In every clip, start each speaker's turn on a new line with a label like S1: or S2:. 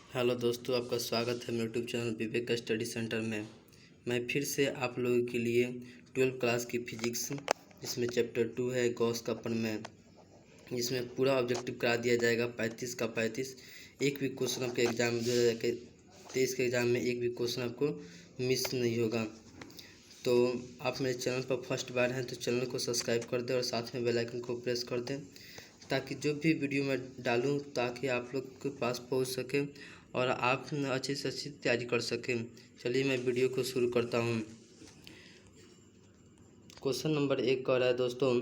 S1: Hello दोस्तों, आपका स्वागत है मेरे यूट्यूब चैनल विवेक स्टडी सेंटर में। मैं फिर से आप लोगों के लिए 12th क्लास की फिजिक्स जिसमें चैप्टर 2 है गॉस का प्रमेय, जिसमें पूरा ऑब्जेक्टिव करा दिया जाएगा 35 का 35। एक भी क्वेश्चन आपके एग्जाम 2023 के एग्ज़ाम में एक भी क्वेश्चन आपको मिस नहीं होगा। तो आप मेरे चैनल पर फर्स्ट बार हैं तो चैनल को सब्सक्राइब कर दें और साथ में बेल आइकन को प्रेस कर दें, ताकि जो भी वीडियो मैं डालूं ताकि आप लोग के पास पहुंच सके और आप अच्छी से अच्छी तैयारी कर सकें। चलिए मैं वीडियो को शुरू करता हूं। क्वेश्चन नंबर 1 कह रहा है दोस्तों,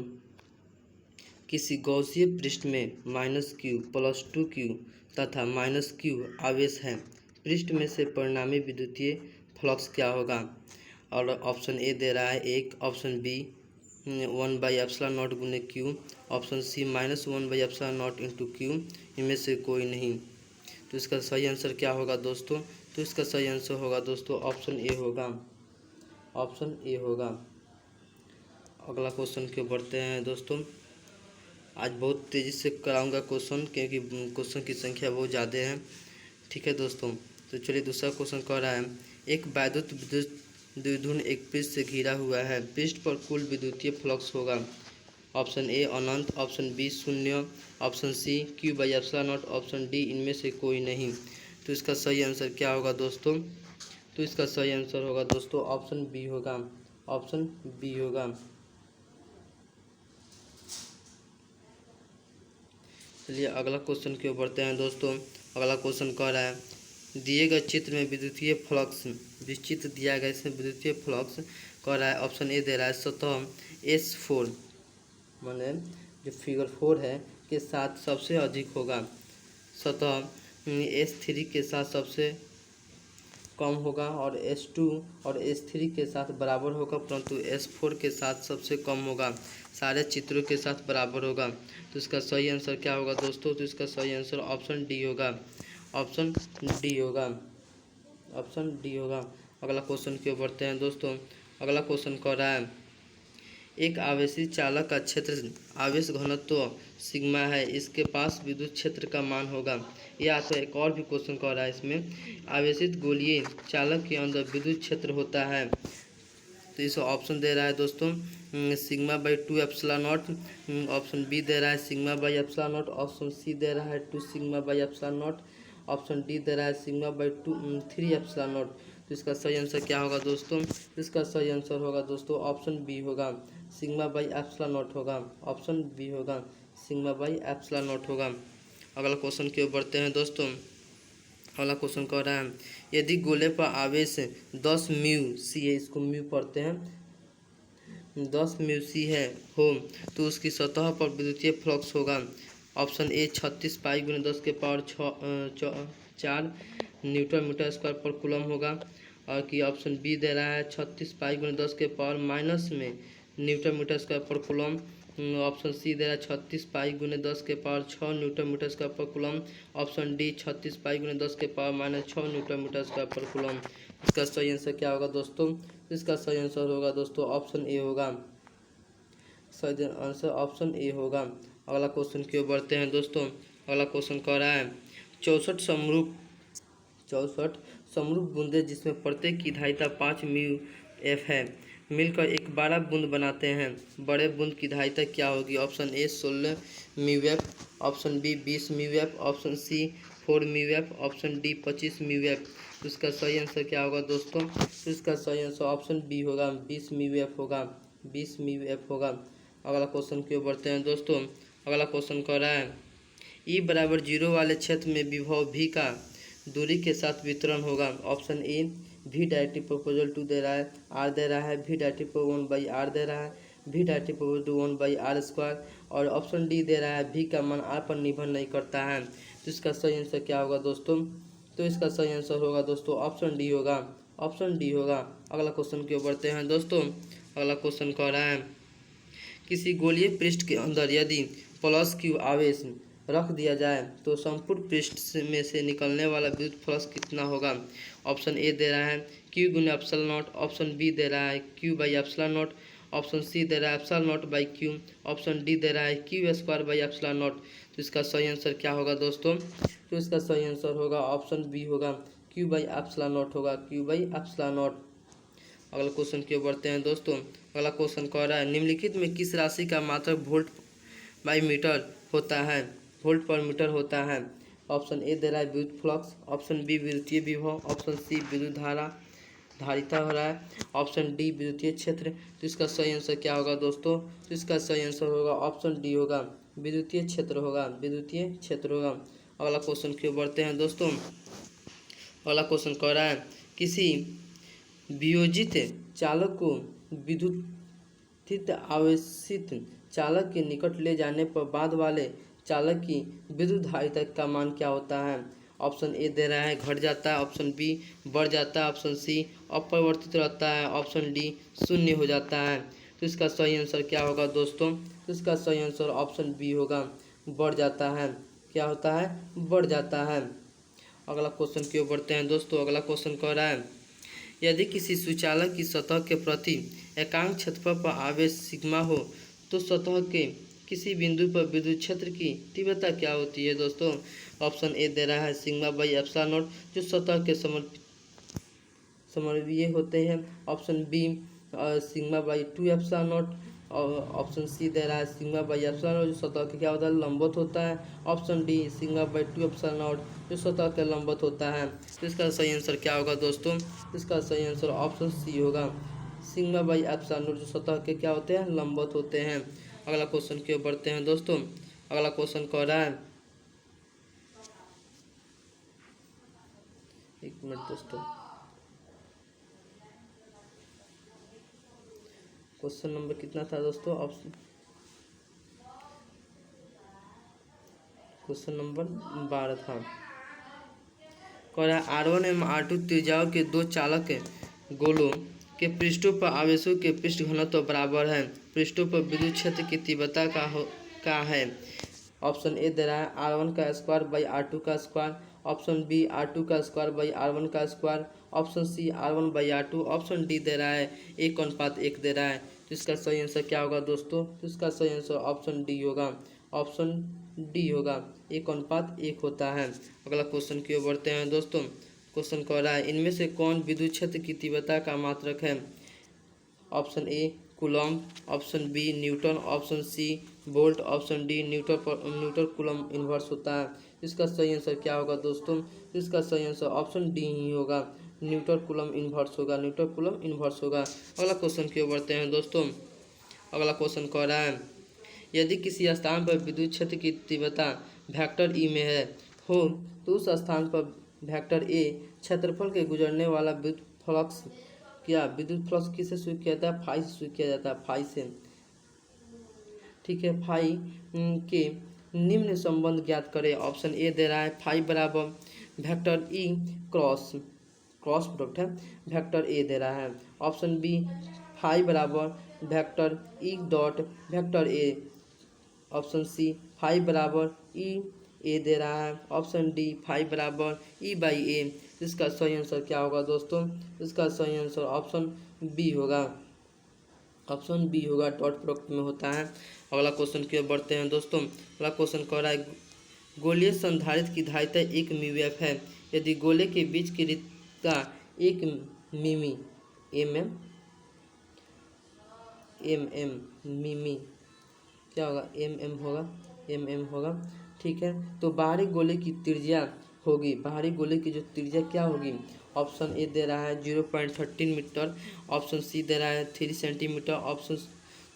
S1: किसी गौसीय पृष्ठ में -q + 2q तथा -q आवेश है। पृष्ठ में से परिणामी विद्युतीय फ्लक्स क्या होगा? और ऑप्शन ए दे रहा है 1, ऑप्शन बी 1/ε0 गुने q, option C -1/ε0 into q, इनमें से कोई नहीं। तो इसका सही आंसर क्या होगा दोस्तों? तो इसका सही आंसर होगा दोस्तों ऑप्शन ए होगा, ऑप्शन ए होगा। अगला क्वेश्चन की ओर बढ़ते हैं दोस्तों। आज बहुत तेज़ी से कराऊंगा क्वेश्चन, क्योंकि क्वेश्चन की संख्या बहुत ज़्यादा है। ठीक है दोस्तों, तो चलिए दूसरा क्वेश्चन कह रहा है, एक वैद्युत द्विध्रुव एक पृष्ठ से घिरा हुआ है, पृष्ठ पर कुल विद्युतीय फ्लक्स होगा। ऑप्शन ए अनंत, ऑप्शन बी शून्य, option C q/ε0, option D इनमें से कोई नहीं। तो इसका सही आंसर क्या होगा दोस्तों? तो इसका सही आंसर होगा दोस्तों ऑप्शन बी होगा, ऑप्शन बी होगा। चलिए अगला क्वेश्चन की ओर बढ़ते हैं दोस्तों। अगला क्वेश्चन कह रहा है, दिए गए चित्र में विद्युतीय फ्लक्स, चित्र दिया गया इसमें विद्युतीय फ्लक्स कह रहा है। ऑप्शन ए दे रहा है सतह S4 माने जो फिगर 4 है के साथ सबसे अधिक होगा, सतह S3 के साथ सबसे कम होगा, और S2 और S3 के साथ बराबर होगा, परंतु S4 के साथ सबसे कम होगा। सारे चित्रों के साथ बराबर होगा। तो इसका सही आंसर क्या होगा दोस्तों? तो इसका सही आंसर ऑप्शन डी होगा, ऑप्शन डी होगा, ऑप्शन डी होगा। अगला क्वेश्चन की ओर बढ़ते हैं दोस्तों। अगला क्वेश्चन कह रहा है, एक आवेशी चालक का क्षेत्र आवेश घनत्व सिग्मा है, इसके पास विद्युत क्षेत्र का मान होगा। या तो एक और भी क्वेश्चन कह रहा है, इसमें आवेशित गोलीय चालक के अंदर विद्युत क्षेत्र होता है। तो इस ऑप्शन दे रहा है दोस्तों σ/2ε0, ऑप्शन बी दे रहा है σ/ε0, ऑप्शन सी दे रहा है 2 σ/ε0, ऑप्शन डी दे रहा है σ/3ε0। तो इसका सही आंसर क्या होगा दोस्तों? इसका सही आंसर होगा दोस्तों ऑप्शन बी होगा, σ/ε0 होगा, ऑप्शन बी होगा, σ/ε0 होगा। अगला क्वेश्चन की ओर बढ़ते हैं दोस्तों। अगला क्वेश्चन कह रहा है, यदि गोले पर आवेश 10 μc है, इसको म्यू पढ़ते हैं, 10 μc है हो, तो उसकी सतह पर विद्युतीय फ्लक्स होगा। ऑप्शन ए 36 पाई गुने 10⁴ न्यूटन मीटर स्क्वायर पर कूलम होगा, और कि ऑप्शन बी दे रहा है 36 पाई गुने 10⁻⁻ में न्यूटन मीटर स्क्वायर पर कूलम, ऑप्शन सी दे रहा है 36 पाई गुने 10⁶ न्यूटन मीटर स्क्वायर पर कूलम, ऑप्शन डी 36 पाई गुने 10⁻⁻6 न्यूटन मीटर स्क्वायर पर कूलम। इसका सही आंसर क्या होगा दोस्तों? इसका सही आंसर होगा दोस्तों ऑप्शन ए होगा, सही आंसर ऑप्शन ए होगा। अगला क्वेश्चन की ओर बढ़ते हैं दोस्तों। अगला क्वेश्चन कह रहा है, 64 समरूप बूंदे जिसमें प्रत्येक की धारिता 5 μF है, मिलकर एक 12 बूंद बनाते हैं। बड़े बूंद की धारिता क्या होगी? Option A 16 μF, option B 20 μF, option C 4 μF, option D 25 μF। तो इसका सही आंसर क्या होगा दोस्तों? तो इसका सही आंसर ऑप्शन बी होगा, 20 μF होगा, 20 μF होगा। अगला क्वेश्चन की ओर बढ़ते हैं दोस्तों। अगला क्वेश्चन कह रहा है, E = 0 वाले क्षेत्र में विभव V का दूरी के साथ वितरण होगा। Option A V directly proportional to दे रहा है, R दे रहा है, V डायरेक्टली 1/r दे रहा है, V डायरेक्टली प्रोपोर्शनल 1/r², और ऑप्शन डी दे रहा है V का मान R पर निर्भर नहीं करता है। तो इसका सही आंसर क्या होगा दोस्तों? तो इसका सही आंसर होगा दोस्तों ऑप्शन डी होगा, ऑप्शन डी होगा। अगला क्वेश्चन की ओर बढ़ते हैं दोस्तों। अगला क्वेश्चन कह रहा है, किसी गोलीय पृष्ठ के अंदर यदि +q आवेश रख दिया जाए तो संपूर्ण पृष्ठ में से निकलने वाला विद्युत फ्लक्स कितना होगा? ऑप्शन ए दे रहा है q × ε0, ऑप्शन बी दे रहा है q/ε0, ऑप्शन सी दे रहा है epsilon naught by Q, option D दे रहा है Q square by epsilon naught. तो इसका सही आंसर क्या होगा दोस्तों? तो इसका सही आंसर होगा ऑप्शन बी होगा, क्यू बाई एप्सिलॉन नॉट होगा, क्यू बाई एप्सिलॉन नॉट। अगला क्वेश्चन की ओर बढ़ते हैं दोस्तों। अगला क्वेश्चन कह रहा है निम्नलिखित में किस राशि का मात्रक वोल्ट बाई मीटर होता है, वोल्ट पर मीटर होता है? ऑप्शन ए दे रहा है विद्युत फ्लक्स, ऑप्शन बी विद्युतीय विभव, ऑप्शन सी विद्युत धारा धारिता हो रहा है, ऑप्शन डी विद्युतीय क्षेत्र। तो इसका सही आंसर क्या होगा दोस्तों? तो इसका सही आंसर होगा ऑप्शन डी होगा, विद्युतीय क्षेत्र होगा, विद्युतीय क्षेत्र होगा। अगला क्वेश्चन की ओर बढ़ते हैं दोस्तों। अगला क्वेश्चन कह रहा है किसी वियोजित चालक को विद्युत आवेशित चालक के निकट ले जाने पर बाद वाले चालक की विद्युत धारिता का मान क्या होता है? ऑप्शन ए दे रहा है घट जाता है, ऑप्शन बी बढ़ जाता है, ऑप्शन सी अपरिवर्तित रहता है, ऑप्शन डी शून्य हो जाता है। तो इसका सही आंसर क्या होगा दोस्तों? तो इसका सही आंसर ऑप्शन बी होगा, बढ़ जाता है। क्या होता है? बढ़ जाता है। अगला क्वेश्चन की ओर बढ़ते हैं दोस्तों। अगला क्वेश्चन कह रहा है यदि किसी सुचालक की सतह के प्रति एकांक क्षेत्रफल पर आवेश सिग्मा हो तो सतह के किसी बिंदु पर विद्युत क्षेत्र की तीव्रता क्या होती है दोस्तों? ऑप्शन ए दे रहा है सिग्मा बाई एप्सिलॉन नॉट जो सतह के समन्वयी होते हैं, option B sigma by 2 epsilon naught, और ऑप्शन सी दे रहा है सिग्मा बाई एप्सिलॉन नॉट जो सतह के क्या होता है? लंबवत होता है, option D sigma by 2 epsilon not जो सतह के लंबवत होता है। तो इसका सही आंसर क्या होगा दोस्तों? इसका सही आंसर ऑप्शन सी होगा, सिग्मा बाई एप्सिलॉन नॉट जो सतह के क्या होते हैं? लंबवत होते हैं। अगला क्वेश्चन की ओर बढ़ते हैं दोस्तों। अगला क्वेश्चन कह रहा है एक मिनट दोस्तों, क्वेश्चन नंबर कितना था दोस्तों? ऑप्शन क्वेश्चन नंबर 12 था। कह रहा है R1 एवं R2 त्रिज्याओं के दो चालक गोलों के पृष्ठों पर आवेशों के पृष्ठ घनत्व बराबर है, पृष्ठों पर विद्युत क्षेत्र की तीव्रता का है। ऑप्शन ए दे रहा है R1 का स्क्वायर बाई R2 का स्क्वायर, ऑप्शन बी R2 का स्क्वायर बाई R1 का square, option C R1 by R2, option D दे रहा है 1:1 दे रहा है। तो इसका सही आंसर क्या होगा दोस्तों? तो इसका सही आंसर ऑप्शन डी होगा, ऑप्शन डी होगा, 1:1 होता है। अगला क्वेश्चन की ओर बढ़ते हैं दोस्तों। क्वेश्चन कह रहा है इनमें से कौन विद्युत क्षेत्र की तीव्रता का मात्रक है? Option A coulomb, option B newton, option C volt, option D newton coulomb inverse होता है। इसका सही आंसर क्या होगा दोस्तों? इसका सही आंसर ऑप्शन डी ही होगा, न्यूटन कूलॉम इन्वर्स होगा, न्यूटन कूलॉम इन्वर्स होगा। अगला क्वेश्चन की ओर बढ़ते हैं दोस्तों। अगला क्वेश्चन कह रहा है यदि किसी स्थान पर विद्युत क्षेत्र की तीव्रता वेक्टर ई में है हो तो उस स्थान पर वेक्टर ए क्षेत्रफल के गुजरने वाला विद्युत फ्लक्स किससे शुरू किया जाता है? फाई से शुरू किया जाता है, फाई से। ठीक है, फाई के निम्न संबंध ज्ञात करें। ऑप्शन ए दे रहा है फाई बराबर वेक्टर ई क्रॉस प्रोडक्ट है, वेक्टर ए दे रहा है। ऑप्शन बी फाई बराबर vector E dot vector A, option C phi बराबर ई ए दे रहा है, ऑप्शन डी फाई बराबर ई बाई ए। इसका सही आंसर क्या होगा दोस्तों? इसका सही आंसर ऑप्शन बी होगा, ऑप्शन बी होगा, डॉट प्रोडक्ट में होता है। अगला क्वेश्चन की ओर बढ़ते हैं दोस्तों। अगला क्वेश्चन कह रहा है गोलीय संधारित्र की धारिता 1 म्यू एफ है यदि गोले के बीच की रिक्तता 1 मिमी मिमी क्या होगा? एम होगा। ठीक है, तो बाहरी गोले की त्रिज्या होगी, बाहरी गोले की जो त्रिज्या क्या होगी? ऑप्शन ए दे रहा है 0.13 मीटर, ऑप्शन सी दे रहा है 3 सेंटीमीटर, ऑप्शन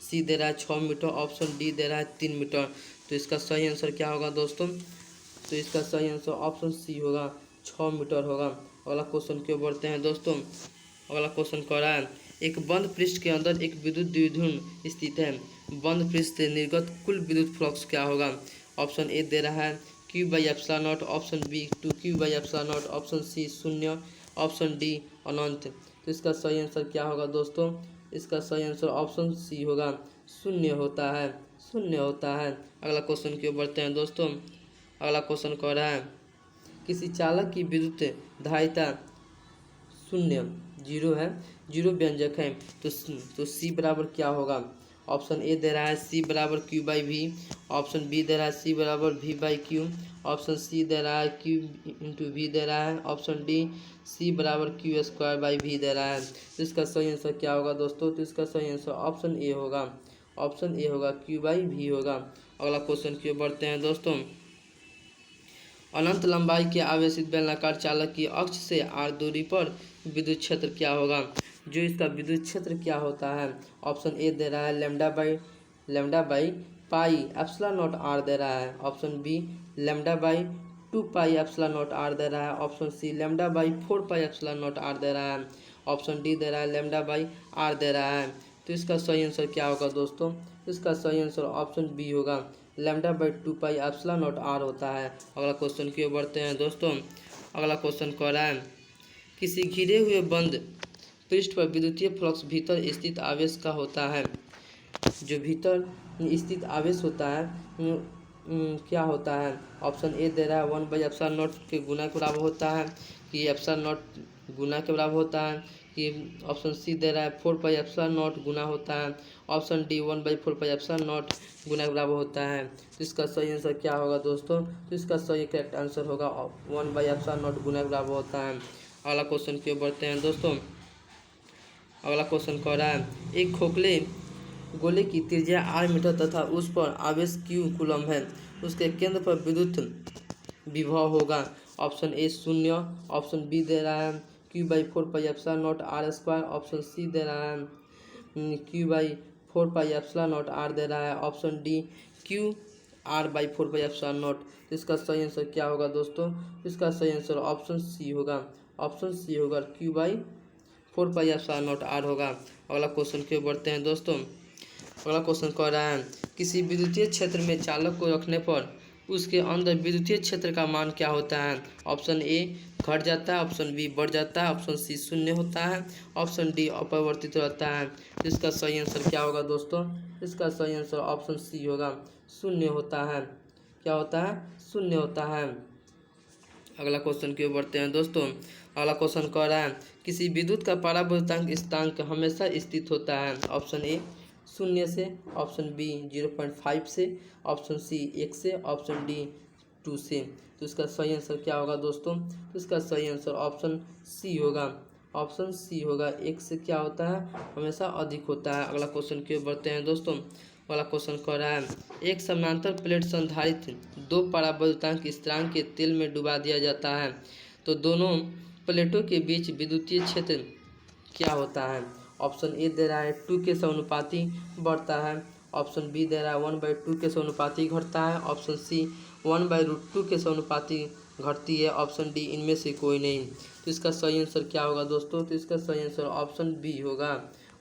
S1: सी दे रहा है 6 मीटर, ऑप्शन डी दे रहा है 3 मीटर। तो इसका सही आंसर क्या होगा दोस्तों? तो इसका सही आंसर ऑप्शन सी होगा, 6 मीटर होगा। अगला क्वेश्चन की ओर बढ़ते हैं दोस्तों। अगला क्वेश्चन कह रहा है एक बंद पृष्ठ के अंदर एक विद्युत द्विध्रुव स्थित है, बंद पृष्ठ से निर्गत कुल विद्युत फ्लक्स क्या होगा? ऑप्शन ए दे रहा है Q by epsilon naught, option B 2q by epsilon naught, option C 0, option D अनंत। तो इसका सही आंसर क्या होगा दोस्तों? इसका सही आंसर ऑप्शन सी होगा, 0 होता है, 0 होता है। अगला क्वेश्चन की ओर बढ़ते हैं दोस्तों। अगला क्वेश्चन कह रहा है किसी चालक की विद्युत धारिता शून्य, जीरो है, जीरो व्यंजक है, तो सी बराबर क्या होगा। ऑप्शन ए दे रहा है सी बराबर Q by V, option B दे रहा है सी बराबर V by Q, option C दे रहा है क्यू इंटू वी दे रहा है, ऑप्शन डी सी बराबर क्यू स्क्वायर बाई वी दे रहा है। तो इसका सही आंसर क्या होगा दोस्तों, तो इसका सही आंसर ऑप्शन ए होगा, ऑप्शन ए होगा, क्यू बाई वी होगा। अगला क्वेश्चन की ओर बढ़ते हैं दोस्तों। अनंत लंबाई के आवेशित बेलनाकार चालक की अक्ष से आर दूरी पर विद्युत क्षेत्र क्या होगा। जो इसका विद्युत क्षेत्र क्या होता है। ऑप्शन ए दे रहा है lambda by pi epsilon naught R दे रहा है, option B lambda by 2 pi epsilon naught R दे रहा है, option C lambda by 4 pi epsilon naught R दे रहा है, ऑप्शन डी दे रहा है लेमडा बाई आर दे रहा है। तो इसका सही आंसर क्या होगा दोस्तों, इसका सही आंसर ऑप्शन बी होगा, lambda by 2 pi epsilon naught R होता है। अगला क्वेश्चन की ओर बढ़ते हैं दोस्तों। अगला क्वेश्चन कह रहा है किसी घिरे हुए बंद पृष्ठ पर विद्युतीय फ्लक्स भीतर स्थित आवेश का होता है। जो भीतर स्थित आवेश होता है क्या होता है। ऑप्शन ए दे रहा है 1 बाई एप्सिलॉन नॉट के गुना के बराबर होता है, कि एप्सिलॉन नॉट गुना के बराबर होता है, कि ऑप्शन सी दे रहा है 4 पाई एप्सिलॉन नॉट गुना होता है, option D 1 by 4 pi epsilon naught गुना के बराबर होता है। तो इसका सही आंसर क्या होगा दोस्तों, तो इसका सही करेक्ट आंसर होगा 1 बाई एप्सिलॉन नॉट गुना के बराबर होता है। अगला क्वेश्चन की ओर बढ़ते हैं दोस्तों। अगला क्वेश्चन कह रहा है एक खोखले गोले की त्रिज्या r मीटर तथा उस पर आवेश q कूलम है, उसके केंद्र पर विद्युत विभव होगा। ऑप्शन ए शून्य, ऑप्शन बी दे रहा है q by 4 pi epsilon naught R square, option C दे रहा है q by 4 pi epsilon naught R दे रहा है, option D q r by 4 pi epsilon naught. तो इसका सही आंसर क्या होगा दोस्तों, इसका सही आंसर ऑप्शन सी होगा, ऑप्शन सी होगा, q by 4 pi epsilon naught R होगा। अगला क्वेश्चन की ओर बढ़ते हैं दोस्तों। अगला क्वेश्चन कह रहा है किसी विद्युतीय क्षेत्र में चालक को रखने पर उसके अंदर विद्युतीय क्षेत्र का मान क्या होता है। ऑप्शन ए घट जाता है, ऑप्शन बी बढ़ जाता है, ऑप्शन सी शून्य होता है, ऑप्शन डी अपरिवर्तित रहता है। इसका सही आंसर क्या होगा दोस्तों, इसका सही आंसर ऑप्शन सी होगा, शून्य होता है। क्या होता है, शून्य होता है। अगला क्वेश्चन की ओर बढ़ते हैं दोस्तों। अगला क्वेश्चन कह रहा है किसी विद्युत का परावर्तनांक स्थिरांक हमेशा स्थित होता है। ऑप्शन ए शून्य से, ऑप्शन बी 0.5 से, ऑप्शन सी 1 से, ऑप्शन डी 2 से। तो इसका सही आंसर क्या होगा दोस्तों, तो इसका सही आंसर ऑप्शन सी होगा, ऑप्शन सी होगा, 1 से क्या होता है, हमेशा अधिक होता है। अगला क्वेश्चन की ओर बढ़ते हैं दोस्तों। अगला क्वेश्चन कह रहा है एक समानांतर प्लेट संधारित 2 परावर्तनांक स्थिरांक के तेल में डुबा दिया जाता है, तो दोनों प्लेटों के बीच विद्युतीय क्षेत्र क्या होता है। ऑप्शन ए दे रहा है 2 के समानुपाती बढ़ता है, ऑप्शन बी दे रहा है 1/2 के समानुपाती घटता है, ऑप्शन सी 1/√2 के समानुपाती घटती है, ऑप्शन डी इनमें से कोई नहीं। तो इसका सही आंसर क्या होगा दोस्तों, तो इसका सही आंसर ऑप्शन बी होगा,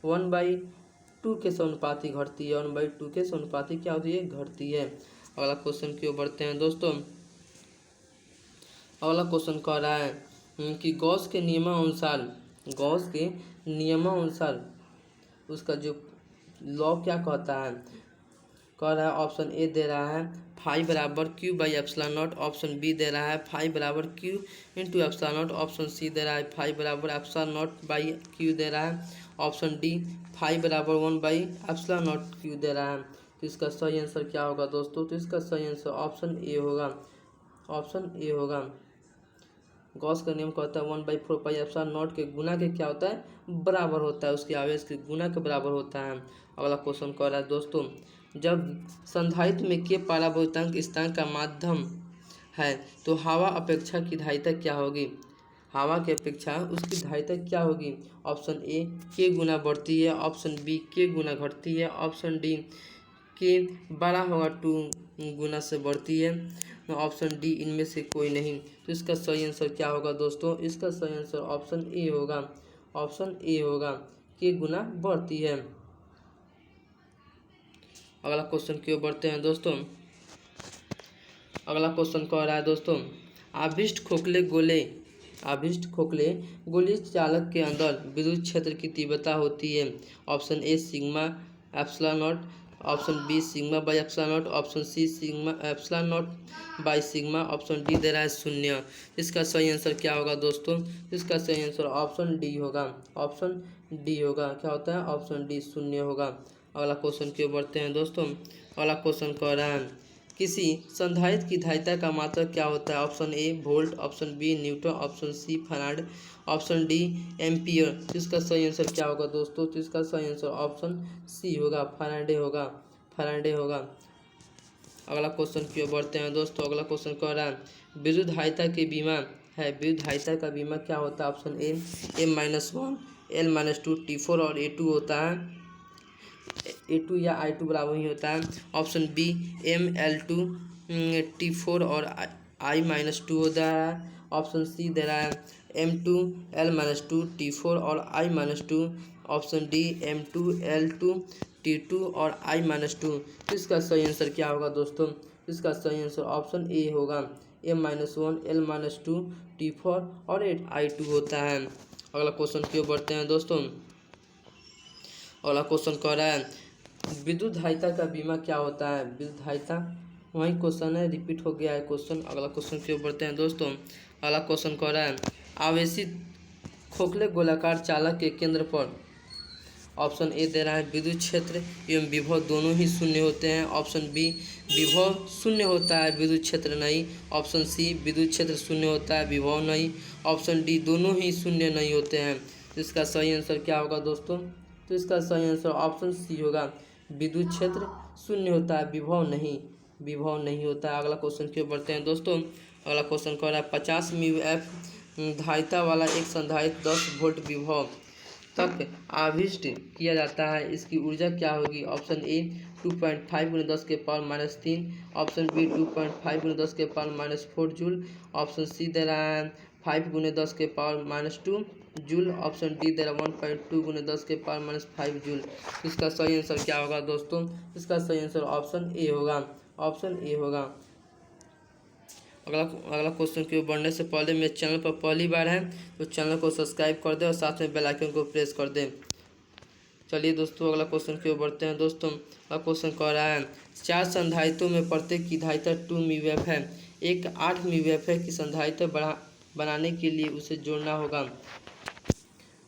S1: 1/2 के समानुपाती घटती है, 1/2 के समानुपाती क्या होती है, घटती है। अगला क्वेश्चन की ओर बढ़ते हैं दोस्तों। अगला क्वेश्चन कह रहा है कि गॉस के नियमानुसार उसका जो लॉ क्या कहता है। कह रहा है ऑप्शन ए दे रहा है फाई बराबर Q by epsilon naught, option B दे रहा है फाई बराबर Q into epsilon naught, option C दे रहा है फाई बराबर एप्सिलॉन नॉट बाई क्यू दे रहा है, ऑप्शन डी फाई बराबर 1 बाई एप्सिलॉन नॉट क्यू दे रहा है। तो इसका सही आंसर क्या होगा दोस्तों, तो इसका सही आंसर ऑप्शन ए होगा, ऑप्शन ए होगा। गॉस का नियम कहता है 1/4 पाई एप्सिलॉन नॉट के गुना के क्या होता है, बराबर होता है, उसके आवेश के गुना के बराबर होता है। अगला क्वेश्चन कह रहा है दोस्तों जब संधारित्र में के परावर्तनांक स्थिरांक का माध्यम है तो हवा अपेक्षा की धारिता क्या होगी। हवा की अपेक्षा उसकी धारिता क्या होगी। ऑप्शन ए के गुना बढ़ती है, ऑप्शन बी के गुना घटती है, ऑप्शन डी के बड़ा होगा 2 गुना से बढ़ती है, ऑप्शन डी इनमें से कोई नहीं। तो इसका सही आंसर क्या होगा दोस्तों, इसका सही आंसर ऑप्शन ए होगा, ऑप्शन ए होगा, के गुना बढ़ती है। अगला क्वेश्चन की ओर बढ़ते हैं दोस्तों। अगला क्वेश्चन कह रहा है दोस्तों आविष्ट खोखले गोली चालक के अंदर विद्युत क्षेत्र की तीव्रता होती है। Option A sigma epsilon naught, option B sigma by epsilon naught, option C sigma epsilon naught by sigma, option D दे रहा है 0। इसका सही आंसर क्या होगा दोस्तों? इसका सही आंसर ऑप्शन डी होगा। ऑप्शन डी होगा। क्या होता है? ऑप्शन डी 0 होगा। अगला क्वेश्चन की ओर बढ़ते हैं दोस्तों। अगला क्वेश्चन कह रहा है किसी संधारित्र की धारिता का मात्रक क्या होता है? Option A volt, option B newton, option C farad, option D ampere. इसका सही आंसर क्या होगा दोस्तों? तो इसका सही आंसर ऑप्शन सी होगा, फैराडे होगा। फैराडे होगा। अगला क्वेश्चन की ओर बढ़ते हैं दोस्तों। अगला क्वेश्चन कह रहा है विद्युत धारिता की बीमा है। विद्युत धारिता का बीमा क्या होता है? ऑप्शन ए M-1, L-2, T4 और A2 होता है। A2 या I2 बराबर ही होता है। ऑप्शन बी ML2, T4 और I-2 होता है। ऑप्शन सी दे रहा है M2, L-2, T4 और I-2। Option D M2, L2, T2 और I-2। इसका सही आंसर क्या होगा दोस्तों? इसका सही आंसर ऑप्शन ए होगा, M-1, L-2, T4 और I2 होता है। अगला क्वेश्चन की ओर बढ़ते हैं दोस्तों। अगला क्वेश्चन कह रहा है विद्युत धारिता का बीमा क्या होता है? विद्युत धारिता वही क्वेश्चन है, रिपीट हो गया है क्वेश्चन। अगला क्वेश्चन की ओर बढ़ते हैं दोस्तों। अगला क्वेश्चन कह रहा है आवेशित खोखले गोलाकार चालक के केंद्र पर, ऑप्शन ए दे रहा है विद्युत क्षेत्र एवं विभव दोनों ही शून्य होते हैं। ऑप्शन बी विभव शून्य होता है, विद्युत क्षेत्र नहीं। ऑप्शन सी विद्युत क्षेत्र शून्य होता है, विभव नहीं। ऑप्शन डी दोनों ही शून्य नहीं होते हैं। तो इसका सही आंसर क्या होगा दोस्तों? तो इसका सही आंसर ऑप्शन सी होगा, विद्युत क्षेत्र शून्य होता है, विभव नहीं। विभव नहीं होता है। अगला क्वेश्चन की ओर बढ़ते हैं दोस्तों। अगला क्वेश्चन कह रहा है 50 म्यू एफ धारिता वाला एक संधारित्र 10 वोल्ट विभव तक आविष्ट किया जाता है, इसकी ऊर्जा क्या होगी? ऑप्शन ए 2.5 × 10 के पावर -3, ऑप्शन बी 2.5 × 10 के पावर -4 जूल, ऑप्शन सी दे रहा है 5 × 10 के पावर -2 जूल, ऑप्शन डी दे रहा है 1.2 × 10 के पावर -5 जूल। इसका सही आंसर क्या होगा दोस्तों? इसका सही आंसर ऑप्शन ए होगा। ऑप्शन ए होगा। अगला क्वेश्चन की ओर बढ़ने से पहले मेरे चैनल पर पहली बार है तो चैनल को सब्सक्राइब कर दें और साथ में बेल आइकन को प्रेस कर दें। चलिए दोस्तों अगला क्वेश्चन की ओर बढ़ते हैं दोस्तों। अगला क्वेश्चन कह रहा है 4 संधारित्रों में प्रत्येक की धारिता 2 म्यू है। एक 8 म्यू है की संधारित्र बनाने के लिए उसे जोड़ना होगा।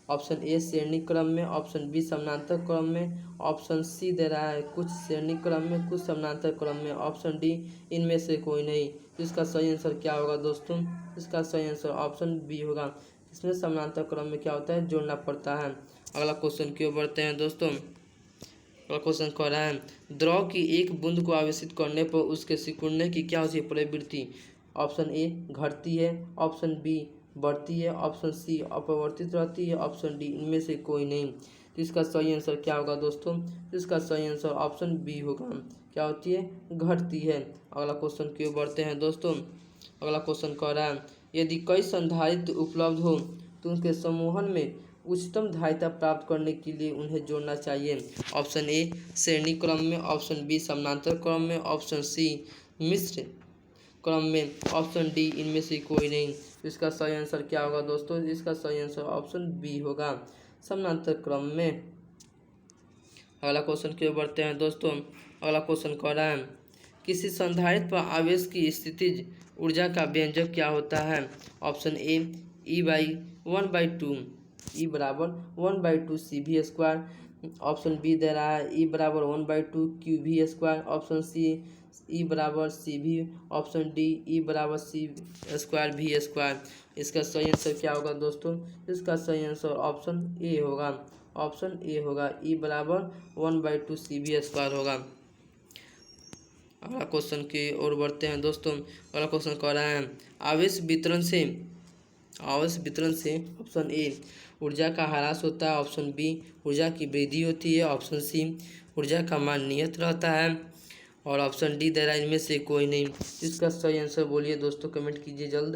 S1: ऑप्शन ए श्रेणी क्रम में, ऑप्शन बी समानांतर क्रम में, ऑप्शन सी दे रहा है कुछ श्रेणी क्रम में कुछ समानांतर क्रम में, ऑप्शन डी इनमें से कोई नहीं। इसका सही आंसर क्या होगा दोस्तों? इसका सही आंसर ऑप्शन बी होगा। इसमें समानांतर क्रम में क्या होता है? जोड़ना पड़ता है। अगला क्वेश्चन की ओर बढ़ते हैं दोस्तों। अगला क्वेश्चन कह रहा है द्रव की एक बूंद को आवेशित करने पर उसके सिकुड़ने की क्या होती है प्रवृत्ति? ऑप्शन ए घटती है, ऑप्शन बी बढ़ती है, ऑप्शन सी अपरिवर्तित रहती है, ऑप्शन डी इनमें से कोई नहीं। तो इसका सही आंसर क्या होगा दोस्तों? इसका सही आंसर ऑप्शन बी होगा। क्या होती है? घटती है। अगला क्वेश्चन की ओर बढ़ते हैं दोस्तों। अगला क्वेश्चन कह रहा है यदि कई संधारित्र उपलब्ध हो तो उनके समूहन में उच्चतम धारिता प्राप्त करने के लिए उन्हें जोड़ना चाहिए। ऑप्शन ए श्रेणी क्रम में, ऑप्शन बी समानांतर क्रम में, ऑप्शन सी मिश्र क्रम में, ऑप्शन डी इनमें से कोई नहीं। इसका सही आंसर क्या होगा दोस्तों? इसका सही आंसर ऑप्शन बी होगा, समानांतर क्रम में। अगला क्वेश्चन की ओर बढ़ते हैं दोस्तों। अगला क्वेश्चन कह रहा है किसी संधारित्र पर आवेश की स्थितिज ऊर्जा का व्यंजक क्या होता है? ऑप्शन ए E/1/2, E बराबर 1/2 CV², ऑप्शन बी दे रहा है E बराबर 1/2 QV², ऑप्शन सी E बराबर CV, ऑप्शन डी E बराबर C²V²। इसका सही आंसर क्या होगा दोस्तों? इसका सही आंसर ऑप्शन ए होगा। ऑप्शन ए होगा, E बराबर 1/2 CV² होगा। अगला क्वेश्चन की ओर बढ़ते हैं दोस्तों। अगला क्वेश्चन कह रहा है आवेश वितरण से ऑप्शन ए ऊर्जा का ह्रास होता है, ऑप्शन बी ऊर्जा की वृद्धि होती है, ऑप्शन सी ऊर्जा का मान नियत रहता है और ऑप्शन डी दे रहा है इनमें से कोई नहीं। इसका सही आंसर बोलिए दोस्तों, कमेंट कीजिए जल्द।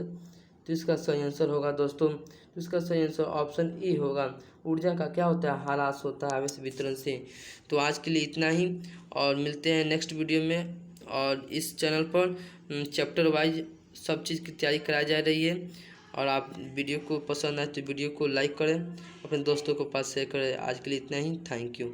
S1: तो इसका सही आंसर होगा दोस्तों, तो इसका सही आंसर ऑप्शन ए होगा। ऊर्जा का क्या होता है? ह्रास होता है आवेश वितरण से। तो आज के लिए इतना ही और मिलते हैं नेक्स्ट वीडियो में। और इस चैनल पर चैप्टर वाइज सब चीज़ की तैयारी कराई जा रही है और आप वीडियो को पसंद आए तो वीडियो को लाइक करें, अपने दोस्तों को पास शेयर करें। आज के लिए इतना ही, थैंक यू।